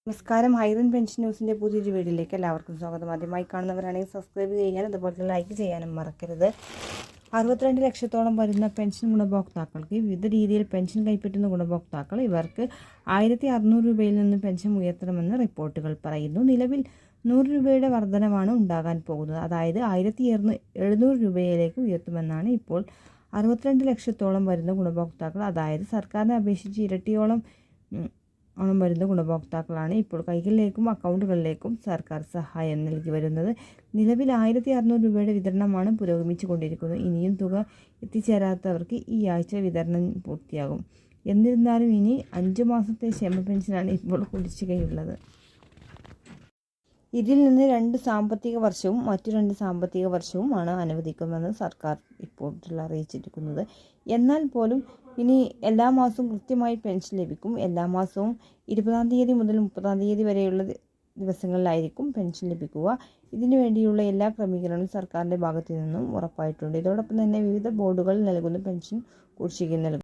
നമസ്കാരം. ഹൈറൻ പെൻഷൻ ന്യൂസിൻ്റെ പുതിയൊരു വീഡിയോയിലേക്ക് എല്ലാവർക്കും സ്വാഗതം. ആദ്യമായി കാണുന്നവരാണെങ്കിൽ സബ്സ്ക്രൈബ് ചെയ്യാനും അതുപോലെ തന്നെ ലൈക്ക് ചെയ്യാനും മറക്കരുത്. 62 ലക്ഷത്തോളം വരുന്ന പെൻഷൻ ഗുണഭോക്താക്കൾക്ക് വിവിധ രീതിയിൽ പെൻഷൻ കൈപ്പറ്റുന്ന ഗുണഭോക്താക്കൾ ഇവർക്ക് 1600 രൂപയിൽ നിന്ന് പെൻഷൻ ഉയർത്തണമെന്ന് റിപ്പോർട്ടുകൾ പറയുന്നു. നിലവിൽ 100 രൂപയുടെ വർധനമാണ് ഉണ്ടാകാൻ പോകുന്നത്. അതായത് 1700 രൂപയിലേക്ക് ഉയർത്തുമെന്നാണ് ഇപ്പോൾ 62 ലക്ഷത്തോളം വരുന്ന ഗുണഭോക്താക്കൾ, അതായത് സർക്കാരിനെ അപേക്ഷിച്ച് ഇരട്ടിയോളം വരുന്ന ഗുണഭോക്താക്കളാണ് ഇപ്പോൾ കൈകളിലേക്കും അക്കൗണ്ടുകളിലേക്കും സർക്കാർ സഹായം നൽകി വരുന്നത്. നിലവിൽ 1600 രൂപയുടെ വിതരണമാണ് പുരോഗമിച്ചു കൊണ്ടിരിക്കുന്നത്. ഇനിയും തുക എത്തിച്ചേരാത്തവർക്ക് ഈ ആഴ്ച വിതരണം പൂർത്തിയാകും. എന്നിരുന്നാലും ഇനി 5 മാസത്തെ ക്ഷേമ പെൻഷനാണ് ഇപ്പോൾ കുടിശ്ശികയുള്ളത്. ഇതിൽ നിന്ന് 2 സാമ്പത്തിക വർഷവും മറ്റു 2 സാമ്പത്തിക വർഷവുമാണ് അനുവദിക്കുമെന്ന് സർക്കാർ റിപ്പോർട്ടിൽ അറിയിച്ചിരിക്കുന്നത്. എന്നാൽ പോലും ഇനി എല്ലാ മാസവും കൃത്യമായി പെൻഷൻ ലഭിക്കും. എല്ലാ മാസവും 20-ാം തീയതി മുതൽ 30-ാം തീയതി വരെയുള്ള ദിവസങ്ങളിലായിരിക്കും പെൻഷൻ ലഭിക്കുക. ഇതിനു വേണ്ടിയുള്ള എല്ലാ ക്രമീകരണങ്ങളും സർക്കാരിൻ്റെ ഭാഗത്തു നിന്നും ഉറപ്പായിട്ടുണ്ട്. ഇതോടൊപ്പം തന്നെ വിവിധ ബോർഡുകൾ നൽകുന്ന പെൻഷൻ കുടിശ്ശിക നൽകും.